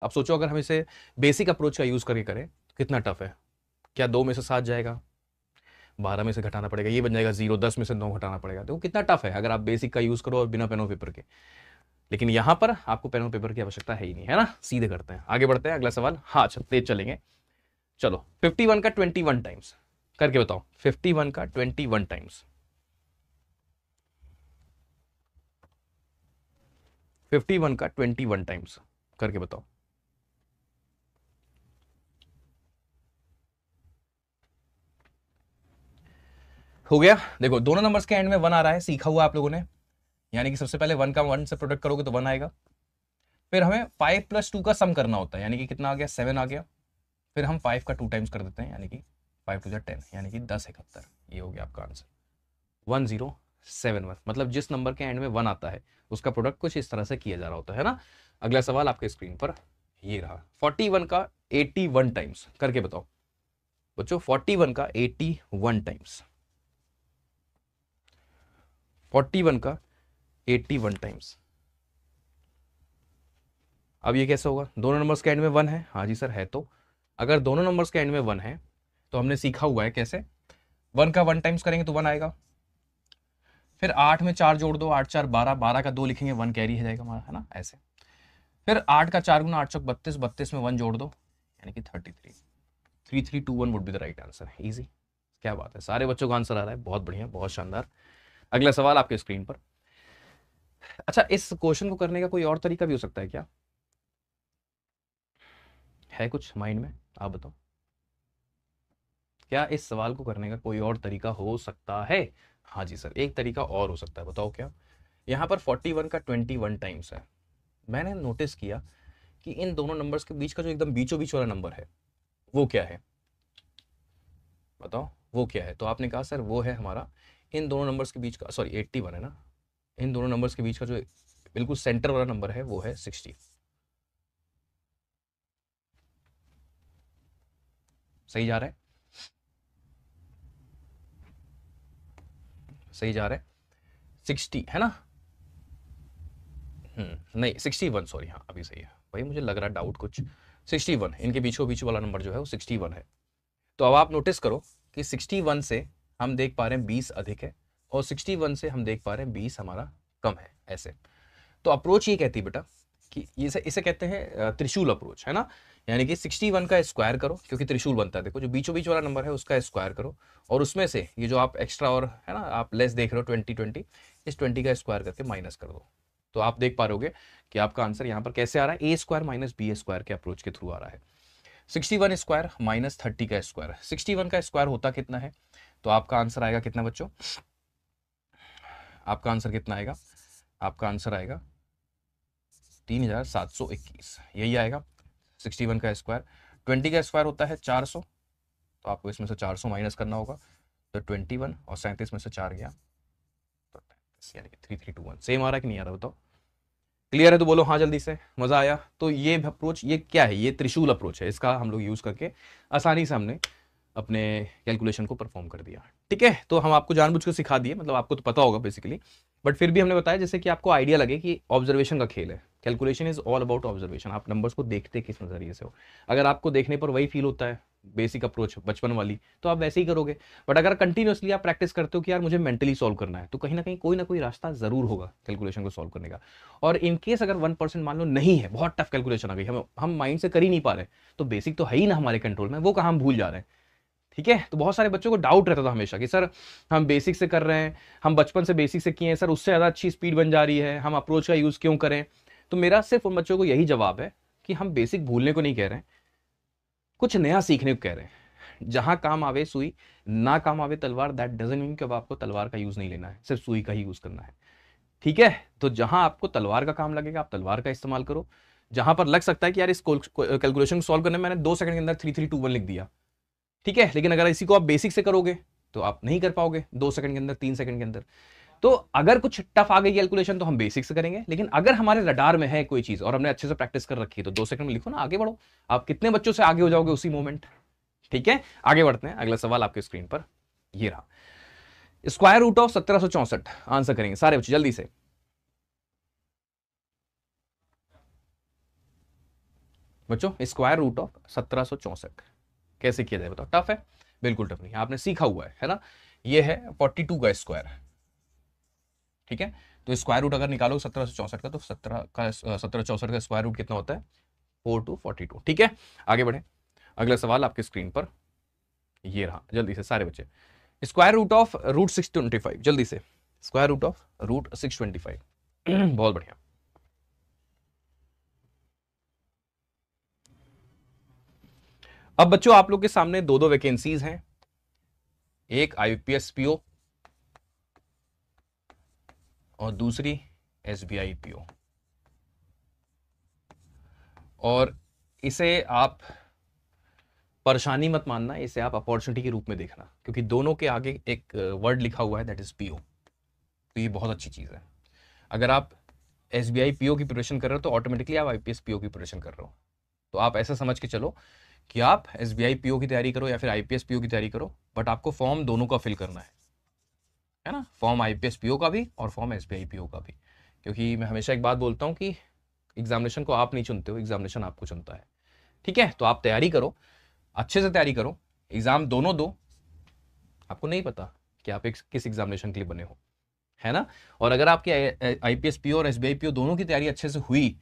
अब सोचो अगर हम इसे बेसिक अप्रोच का यूज करके करें तो कितना टफ है। क्या 2 में से 7 जाएगा, 12 में से घटाना पड़ेगा, ये बन जाएगा 0, 10 में से 9 घटाना पड़ेगा। देखो कितना टफ है अगर आप बेसिक का यूज करो और बिना पेन और पेपर के। लेकिन यहां पर आपको पेन और पेपर की आवश्यकता है ही नहीं, है ना। सीधे करते हैं, आगे बढ़ते हैं, अगला सवाल। हाँ तेज चलेंगे। चलो 51 का 21 टाइम्स करके बताओ। 51 का 21 टाइम्स, 51 का 21 टाइम्स करके बताओ। हो गया। देखो दोनों नंबर्स के एंड में 1 आ रहा है, सीखा हुआ आप लोगों ने। यानी कि सबसे पहले 1 का 1 से प्रोडक्ट करोगे तो 1 आएगा। फिर हमें 5 + 2 का सम करना होता है, यानी कि कितना आ गया, 7 आ गया। फिर हम 5 का 2 टाइम्स कर देते हैं, यानी कि 5 × 2 = 10, यानी कि 1071। ये हो गया आपका आंसर 1071। मतलब जिस नंबर के एंड में 1 आता है उसका प्रोडक्ट कुछ इस तरह से किया जा रहा होता है ना। अगला सवाल आपके स्क्रीन पर ये रहा। 41 का 81 टाइम्स करके बताओ बच्चों। 41 का 81 टाइम्स, 41 का 81 टाइम्स। अब ये कैसे होगा, दोनों नंबर्स के एंड में 1 है। हाँ जी सर है। तो अगर दोनों नंबर्स के एंड में 1 है तो हमने सीखा हुआ है कैसे, 1 का 1 टाइम्स करेंगे तो 1 आएगा। फिर 8 में 4 जोड़ दो, 8 4 12, 12 का 2 लिखेंगे, 1 कैरी हो जाएगा हमारा, है ना ऐसे। फिर 8 का 4 × 8 = 32, 32 में 1 जोड़ दो, यानी कि 33। 3321 would be the right answer. Easy, क्या बात है, सारे बच्चों का आंसर आ रहा है, बहुत बढ़िया, बहुत शानदार। अगला सवाल आपके स्क्रीन पर। अच्छा इस क्वेश्चन को करने का कोई और तरीका भी हो सकता है क्या, है कुछ माइंड में, आप बताओ। क्या इस सवाल को करने का कोई और तरीका हो सकता है। हाँ जी सर, एक तरीका और हो सकता है, बताओ क्या। यहाँ पर 41 का 21 टाइम्स है। मैंने नोटिस किया कि इन दोनों नंबर्स के बीच का जो एकदम बीचों बीच वाला नंबर है वो क्या है, बताओ वो क्या है। तो आपने कहा सर वो है हमारा इन दोनों नंबर्स के बीच का, सॉरी 81 है ना, इन दोनों नंबर्स के बीच का जो बिल्कुल सेंटर वाला नंबर है वो है 60। सही जा रहा है, सही जा रहा है, 60 है ना। नहीं 61, सॉरी, हाँ अभी सही है भाई, मुझे लग रहा डाउट कुछ। 61 इनके बीचों बीच वाला नंबर जो है वो 61 है। तो अब आप नोटिस करो कि 61 से हम देख पा रहे हैं 20 अधिक है, और 61 से हम देख पा रहे हैं 20 हमारा कम है, ऐसे। तो अप्रोच ये कहती है बेटा कि इसे इसे कहते हैं त्रिशूल अप्रोच, है ना। यानी कि 61 का स्क्वायर करो, क्योंकि त्रिशूल बनता है, देखो जो बीचों बीच वाला नंबर है उसका स्क्वायर करो, और उसमें से ये जो आप एक्स्ट्रा और है ना आप लेस देख रहे हो 20 इस 20 का स्क्वायर करके माइनस कर दो। तो आप देख पा रहे कि आपका आंसर यहाँ पर कैसे आ रहा है, a² - b² के अप्रोच के थ्रू आ रहा है। 61 स्क्वायर माइनस 30 का स्क्वायर, 61 का स्क्वायर होता कितना है, तो आपका आंसर आएगा कितना बच्चों, आपका आंसर कितना आएगा, आपका आंसर आएगा 3721, यही आएगा। 61 का स्क्वायर, 20 का स्क्वायर होता है 400, तो आपको इसमें से 400 माइनस करना होगा, तो 21, और 37 में से 4 गया तो 33, यानी कि 3321। सेम आ रहा है कि नहीं आ रहा बताओ। क्लियर है तो बोलो हाँ जल्दी से, मजा आया। तो ये अप्रोच ये क्या है, ये त्रिशूल अप्रोच है, इसका हम लोग यूज करके आसानी से हमने अपने कैलकुलेशन को परफॉर्म कर दिया। ठीक है, तो हम आपको जानबूझ के सिखा दिए, मतलब आपको तो पता होगा बेसिकली, बट फिर भी हमने बताया जैसे कि आपको आइडिया लगे कि ऑब्जर्वेशन का खेल है। Calculation is all about observation. आप नंबर्स को देखते किस नजरिए से हो। अगर आपको देखने पर वही फील होता है बेसिक अप्रोच बचपन वाली, तो आप वैसे ही करोगे। बट अगर कंटिन्यूसली आप प्रैक्टिस करते हो कि यार मुझे मेंटली सॉल्व करना है, तो कहीं ना कहीं कोई ना कोई रास्ता जरूर होगा कैलकुलेशन को सॉल्व करने का। और इनकेस अगर 1% मान लो नहीं है, बहुत टफ कैलकुलेशन आ गई, हम माइंड से कर ही नहीं पा रहे, तो बेसिक तो है ही ना हमारे कंट्रोल में, वो कहाँ हम भूल जा रहे हैं। ठीक है, तो बहुत सारे बच्चों को डाउट रहता था हमेशा कि सर हम बेसिक से कर रहे हैं, हम बचपन से बेसिक से किए हैं सर, उससे ज़्यादा अच्छी स्पीड बन जा रही है, हम अप्रोच का यूज़ क्यों करें। तो मेरा सिर्फ उन बच्चों को यही जवाब है कि हम बेसिक भूलने को नहीं कह रहे हैं, कुछ नया सीखने को कह रहे हैं। जहां काम आवे सुई, ना काम आवे तलवार, दैट डजंट मीन कि अब आपको तलवार का यूज़ नहीं लेना है, सिर्फ सुई का ही यूज़ करना है। ठीक है, तो जहां आपको तलवार का काम लगेगा आप तलवार का इस्तेमाल करो। जहां पर लग सकता है कि यार इस कैलकुलेशन को सॉल्व करने में मैंने 2 सेकंड के अंदर 3321 लिख दिया, ठीक है, लेकिन अगर इसी को आप बेसिक से करोगे तो आप नहीं कर पाओगे 2 सेकंड के अंदर, 3 सेकंड के अंदर। तो अगर कुछ टफ आ गई कैलकुलेशन तो हम बेसिक से करेंगे, लेकिन अगर हमारे रडार में है कोई चीज और हमने अच्छे से प्रैक्टिस कर रखी है तो 2 सेकंड में लिखो ना, आगे बढ़ो। आप कितने बच्चों से आगे हो जाओगे उसी मोमेंट। ठीक है, आगे बढ़ते हैं, अगला सवाल आपके स्क्रीन पर ये रहा। स्क्वायर रूट ऑफ 1764 आंसर करेंगे सारे बच्चे, जल्दी से। बच्चों स्क्वायर रूट ऑफ 1764 कैसे किया जाए बताओ? टफ है? बिल्कुल टफ नहीं, आपने सीखा हुआ है ना। ये है 42 का स्क्वायर, ठीक है। तो स्क्वायर रूट अगर निकालो 1764 का, तो 1764 का स्क्वायर रूट कितना होता है? 4/42, ठीक है। आगे बढ़े, अगला सवाल आपके स्क्रीन पर ये रहा, जल्दी से सारे बच्चे। स्क्वायर रूट ऑफ रूट 625, जल्दी से स्क्वायर रूट ऑफ रूट 625। बहुत बढ़िया। अब बच्चों आप लोग के सामने दो दो वैकेंसीज हैं, एक आईपीएस पीओ और दूसरी एसबीआई पीओ। और इसे आप परेशानी मत मानना, इसे आप अपॉर्चुनिटी के रूप में देखना, क्योंकि दोनों के आगे एक वर्ड लिखा हुआ है, दैट इज पीओ। तो ये बहुत अच्छी चीज़ है। अगर आप एसबीआई पीओ की प्रिपरेशन कर रहे हो तो ऑटोमेटिकली आप आईपीएस पीओ की प्रिपरेशन कर रहे हो। तो आप ऐसा समझ के चलो कि आप एसबीआई पीओ की तैयारी करो या फिर आईपीएस पीओ की तैयारी करो, बट आपको फॉर्म दोनों का फिल करना है ना। फॉर्म आईपीएस पीओ का भी और फॉर्म एसबीआई पीओ का भी, क्योंकि मैं हमेशा एक बात बोलता हूँ कि एग्जामिनेशन को आप नहीं चुनते हो, एग्जामिनेशन आपको चुनता है, ठीक है। तो आप तैयारी करो, अच्छे से तैयारी करो, एग्जाम दोनों दो। आपको नहीं पता कि आप किस एग्जामिनेशन के लिए बने हो, है ना। और अगर आपके आईपीएस पीओ और एसबीआई पीओ दोनों की तैयारी अच्छे से हुई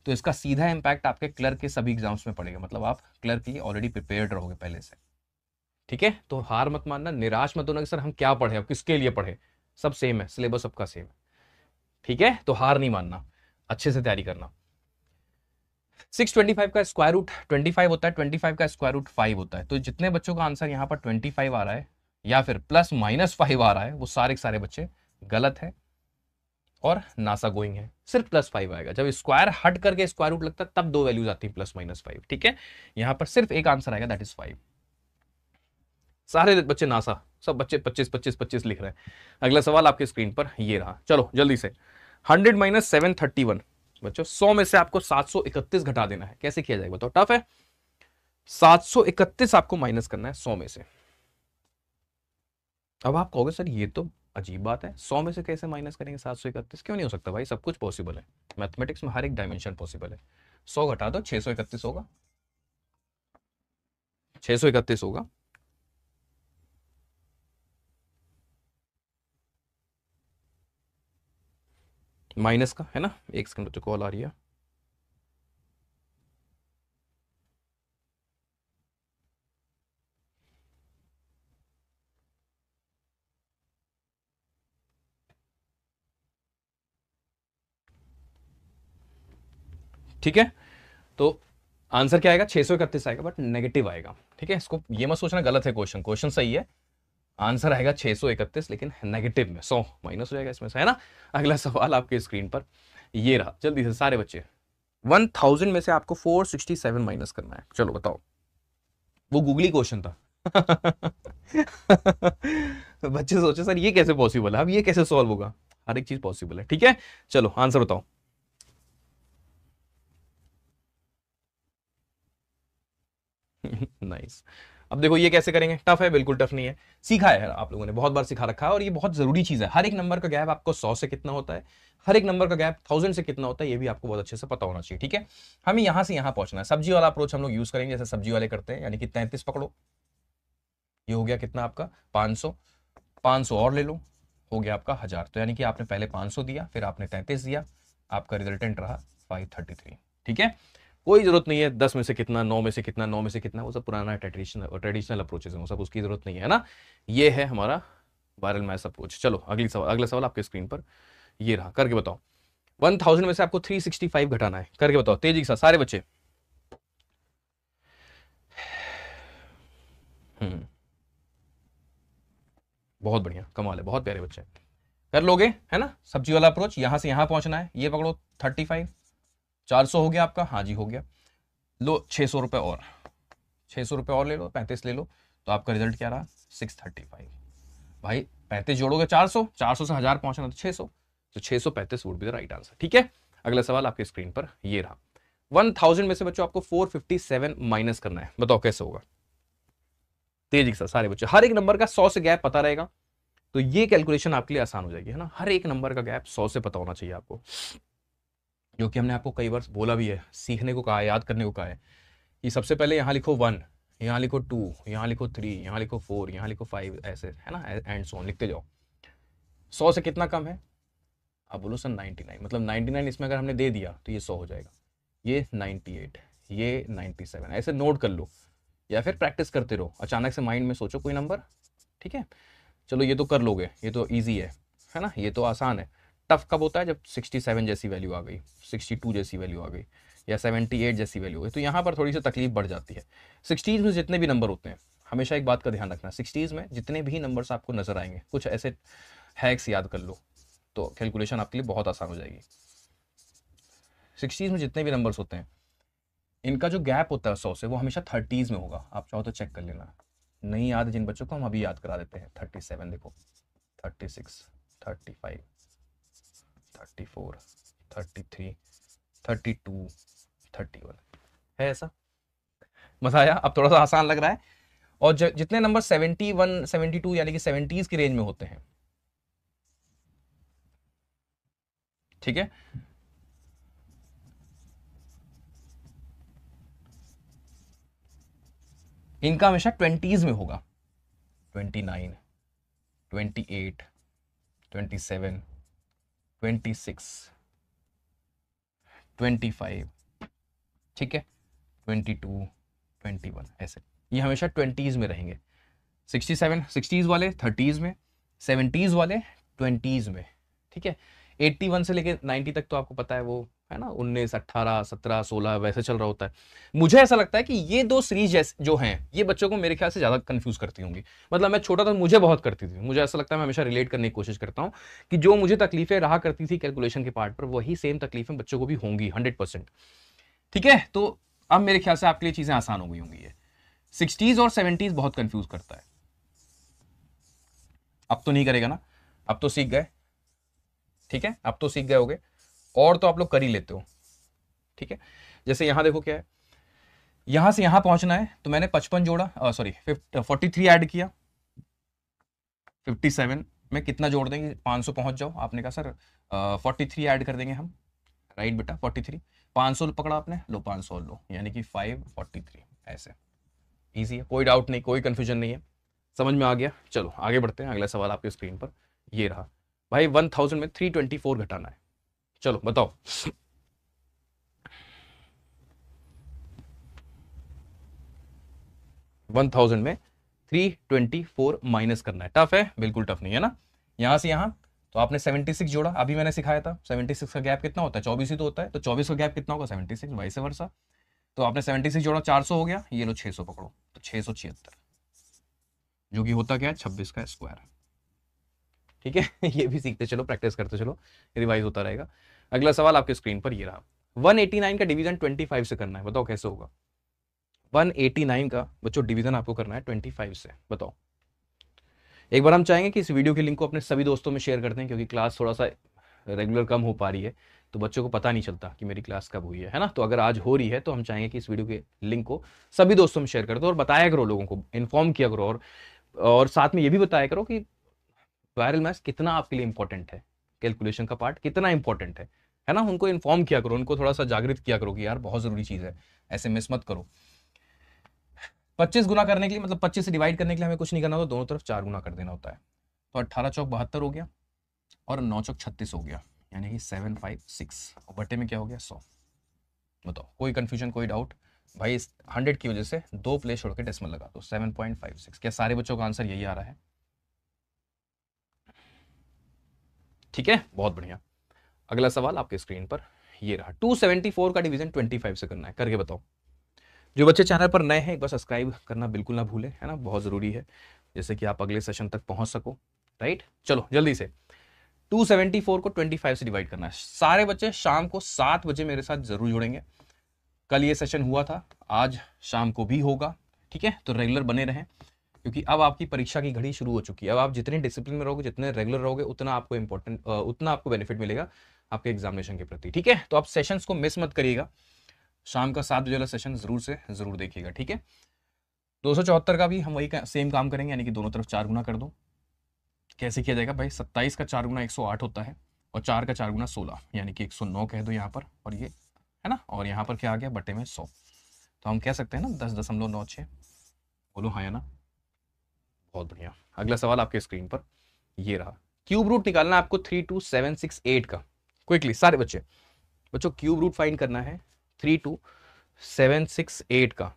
तो इसका सीधा इंपैक्ट आपके क्लर्क के सभी एग्जाम्स में पड़ेगा, मतलब आप क्लर्क के लिए ऑलरेडी प्रिपेयर्ड रहोगे पहले से, ठीक है। तो हार मत मानना, निराश मत होना कि सर हम क्या पढ़े, अब किसके लिए पढ़े, सब सेम है, सिलेबस सबका सेम है, ठीक है। तो हार नहीं मानना, अच्छे से तैयारी करना। 625 का स्क्वायर रूट 25 होता है, 25 का स्क्वायर रूट 5 होता है। तो जितने बच्चों का आंसर यहाँ पर 25 आ रहा है या फिर +-5 आ रहा है, वो सारे के सारे बच्चे गलत है और नासा गोइंग है। सिर्फ +5 आएगा, जब स्क्वायर हट करके स्क्वायर रूट लगता है तब दो वैल्यूज आती है +-5, ठीक है। यहाँ पर सिर्फ एक आंसर आएगा, दैट इज 5। सारे बच्चे नासा, सब बच्चे 25 लिख रहे हैं। अगला सवाल आपके स्क्रीन पर ये रहा, चलो जल्दी से। 100 - 731 बच्चों, 100 में से आपको 731 घटा देना है, कैसे किया जाएगा बताओ? टफ है। 731 आपको माइनस करना है 100 में से। अब आप कहोगे सर ये तो अजीब बात है, 100 में से कैसे माइनस करेंगे 731? क्यों नहीं हो सकता भाई, सब कुछ पॉसिबल है, मैथमेटिक्स में हर एक डायमेंशन पॉसिबल है। 100 घटा दो, 631 होगा, 631 होगा। माइनस का है ना, एक सेकंड बच्चों, कॉल आ रही है। ठीक है, तो आंसर क्या आएगा? 631 आएगा, बट नेगेटिव आएगा, ठीक है। इसको ये मत सोचना गलत है, क्वेश्चन क्वेश्चन सही है, आंसर आएगा 631 लेकिन नेगेटिव में, 100 माइनस हो जाएगा इसमें से, है ना। अगला सवाल आपके स्क्रीन पर ये रहा, जल्दी से सारे बच्चे। 1000 में से आपको 467 माइनस करना है, चलो बताओ। वो गूगली क्वेश्चन था। बच्चे सोचे सर ये कैसे पॉसिबल है, अब ये कैसे सॉल्व होगा? हर एक चीज पॉसिबल है, ठीक है। चलो आंसर बताओ। नाइस। अब देखो ये कैसे करेंगे, टफ है? बिल्कुल टफ नहीं है, सीखा है आप लोगों ने, बहुत बार सिखा रखा है, और ये बहुत जरूरी चीज है। हर एक नंबर का गैप आपको 100 से कितना होता है, हर एक नंबर का गैप 1000 से कितना होता है, ये भी आपको बहुत अच्छे से पता होना चाहिए, ठीक है। हमें यहां से यहां पहुंचना है, सब्जी वाला अप्रोच हम लोग यूज करेंगे, जैसे सब्जी वाले करते हैं, यानी कि 33 पकड़ो, ये हो गया कितना आपका 500, 500 और ले लो, हो गया आपका 1000। तो यानी कि आपने पहले 500 दिया, फिर आपने 33 दिया, आपका रिजल्टेंट रहा 533, ठीक है। कोई जरूरत नहीं है 10 में से कितना, 9 में से कितना, 9 में से कितना, वो सब पुराना ट्रेडिशनल अप्रोचेस है, वो सब उसकी जरूरत नहीं है ना। ये है हमारा वायरल मैथ्स अप्रोच। चलो अगला सवाल आपके स्क्रीन पर ये रहा, करके बताओ। 1000 में से आपको 365 घटाना है, करके बताओ तेजी के साथ सारे बच्चे। बहुत बढ़िया, कमाल है, बहुत प्यारे बच्चे, कर लोगे है ना। सब्जी वाला अप्रोच, यहां से यहां पहुंचना है, ये पकड़ो 35, 400 हो गया आपका, हाँ जी हो गया। लो 600 रुपये और, 600 रुपये और ले लो, 35 ले लो, तो आपका रिजल्ट क्या रहा 635। भाई 35 जोड़ोगे 400, 400 से 1000 पहुंचना तो 600, तो 635 would be the right answer, ठीक है। अगला सवाल आपके स्क्रीन पर ये रहा। 1000 में से बच्चों आपको 457 माइनस करना है, बताओ कैसे होगा? तेजी के साथ सारे बच्चे, हर एक नंबर का 100 से गैप पता रहेगा तो ये कैलकुलेशन आपके लिए आसान हो जाएगी, है ना। हर एक नंबर का गैप 100 से पता होना चाहिए आपको। जो कि हमने आपको कई बार बोला भी है, सीखने को कहा है, याद करने को कहा है कि सबसे पहले यहाँ लिखो 1, यहाँ लिखो 2, यहाँ लिखो 3, यहाँ लिखो 4, यहाँ लिखो 5, ऐसे है ना, एंड सो ऑन लिखते जाओ। 100 से कितना कम है? आप बोलो सर 99, मतलब 99 इसमें अगर हमने दे दिया तो ये 100 हो जाएगा, ये 98, ये 97, ऐसे नोट कर लो या फिर प्रैक्टिस करते रहो। अचानक से माइंड में सोचो कोई नंबर, ठीक है, चलो ये तो कर लोगे, ये तो ईजी है ना, ये तो आसान है। टफ कब होता है? जब 67 जैसी वैल्यू आ गई, 62 जैसी वैल्यू आ गई, या 78 जैसी वैल्यू आ गई, तो यहाँ पर थोड़ी सी तकलीफ बढ़ जाती है। 60s में जितने भी नंबर होते हैं, हमेशा एक बात का ध्यान रखना, 60s में जितने भी नंबर्स आपको नजर आएंगे, कुछ ऐसे हैक्स याद कर लो तो कैलकुलेशन आपके लिए बहुत आसान हो जाएगी। 60s में जितने भी नंबर्स होते हैं, इनका जो गैप होता है 100 से, वो हमेशा 30s में होगा। आप चाहो तो चेक कर लेना, नहीं याद जिन बच्चों को हम अभी याद करा देते हैं। 37 देखो, 36, 35, 34, 33, 32, 31 है। ऐसा मजा आया? अब थोड़ा सा आसान लग रहा है। और जितने नंबर 71, 72 यानी कि 70s की रेंज में होते हैं, ठीक है, इनका हमेशा 20s में होगा। 29, 28, 27, 26, 25, ठीक है, 22, 21, ऐसे ये हमेशा 20s में रहेंगे। 67 60s वाले 30s में, 70s वाले 20s में, ठीक है। 81 से लेके 90 तक तो आपको पता है वो है ना, 19, 18, 17, 16 वैसे चल रहा होता है। मुझे ऐसा लगता है कि ये दो सीरीज जो हैं, ये बच्चों को मेरे ख्याल से ज़्यादा कंफ्यूज करती होंगी। मतलब मैं छोटा था, मुझे बहुत करती थी। मुझे ऐसा लगता है, मैं हमेशा रिलेट करने की कोशिश करता हूँ कि जो मुझे तकलीफें रहा करती थी कैलकुलेशन के पार्ट पर, वही सेम तकलीफें बच्चों को भी होंगी 100%। ठीक है, तो अब मेरे ख्याल से आपके लिए चीज़ें आसान हो गई होंगी। ये 60s और 70s बहुत कंफ्यूज करता है। अब तो नहीं करेगा ना, अब तो सीख गए, ठीक है, अब तो सीख गए होगे, और तो आप लोग कर ही लेते हो, ठीक है। जैसे यहां देखो क्या है, यहां से यहां पहुंचना है, तो मैंने 55 जोड़ा, सॉरी 43 ऐड किया। 57 में कितना जोड़ देंगे? 500 पहुंच जाओ। आपने कहा सर 43 ऐड कर देंगे हम, राइट बेटा, 43, 500 पकड़ा आपने, लो 500 लो, यानी कि 543, ऐसे इजी है, कोई डाउट नहीं, कोई कंफ्यूजन नहीं है, समझ में आ गया। चलो आगे बढ़ते हैं, अगला सवाल आपके स्क्रीन पर ये रहा। भाई 1000 में 324 घटाना है, चलो बताओ। 1000 में 324 माइनस करना है। टफ है? बिल्कुल टफ नहीं है ना। यहां से यहां तो आपने 76 जोड़ा, अभी मैंने सिखाया था 76 का गैप कितना होता है, 24 ही तो होता है, तो 24 का गैप कितना होगा? 76, वाइस वर्सा। तो आपने 76 जोड़ा, 400 हो गया, ये लो 600 पकड़ो, तो 676, जो कि होता क्या है? 26 का स्क्वायर, ठीक है। ये भी सीखते चलो, प्रैक्टिस करते चलो, रिवाइज होता रहेगा। अगला सवाल आपके स्क्रीन पर ये रहा। 189 का डिवीजन 25 से करना है, बताओ कैसे होगा? 189 का बच्चों डिवीजन आपको करना है 25 से, बताओ। एक बार हम चाहेंगे कि इस वीडियो के लिंक को अपने सभी दोस्तों में शेयर कर दें, क्योंकि क्लास थोड़ा सा रेगुलर कम हो पा रही है, तो बच्चों को पता नहीं चलता कि मेरी क्लास कब हुई है ना। तो अगर आज हो रही है तो हम चाहेंगे कि इस वीडियो के लिंक को सभी दोस्तों में शेयर कर दो, और बताया करो लोगों को, इन्फॉर्म किया करो, और साथ में ये भी बताया करो कि वायरल मैथ्स कितना आपके लिए इंपॉर्टेंट है, कैलकुलेशन का पार्ट कितना इंपॉर्टेंट है ना। उनको इन्फॉर्म किया करो, उनको थोड़ा सा जागृत किया करो कि यार बहुत जरूरी चीज है, ऐसे मिस मत करो। 25 गुना करने के लिए, मतलब 25 से डिवाइड करने के लिए हमें कुछ नहीं करना होता, दोनों तरफ 4 गुना कर देना होता है। तो 18 चौक 72 हो गया, और 9 चौक 36 हो गया, यानी कि 756, और बटे में क्या हो गया? 100। बताओ, कोई कंफ्यूजन, कोई डाउट? भाई 100 की वजह से 2 प्लेस छोड़ के डेसिमल लगा दो, 7.56। क्या सारे बच्चों का आंसर यही आ रहा है? ठीक है, बहुत बढ़िया। अगला सवाल आपके स्क्रीन पर ये रहा। 274 का डिवीजन 25 से करना है, करके बताओ। जो बच्चे चैनल पर नए हैं, एक बार सब्सक्राइब करना बिल्कुल ना भूलें, है ना, बहुत ज़रूरी है, जैसे कि आप अगले सेशन तक पहुंच सको, राइट। चलो जल्दी से 274 को 25 से डिवाइड करना है। सारे बच्चे शाम को 7 बजे मेरे साथ जरूर जुड़ेंगे। कल ये सेशन हुआ था, आज शाम को भी होगा, ठीक है। तो रेगुलर बने रहें, क्योंकि अब आपकी परीक्षा की घड़ी शुरू हो चुकी है। अब आप जितने डिसिप्लिन में रहोगे, जितने रेगुलर रहोगे, उतना आपको उतना आपको बेनिफिट मिलेगा आपके एग्जामिनेशन के प्रति, ठीक है। तो आप सेशंस को मिस मत करिएगा, शाम का 7 बजे वाला सेशन जरूर से जरूर देखिएगा, ठीक है। 274 का भी हम वही सेम काम करेंगे, यानी कि दोनों तरफ 4 गुना कर दो। कैसे किया जाएगा भाई? 27 का 4 गुना 108 होता है, और 4 का 4 गुना 16 यानी कि 109 कह दो यहाँ पर, और ये है ना, और यहाँ पर क्या आ गया बटे में 100, तो हम कह सकते हैं ना 10.96। बोलो हाँ या ना। बहुत बढ़िया। अगला सवाल आपके स्क्रीन पर ये रहा। क्यूब रूट निकालना है आपको 32768 का। क्विकली सारे बच्चों क्यूब रूट फाइंड करना है 32768 का।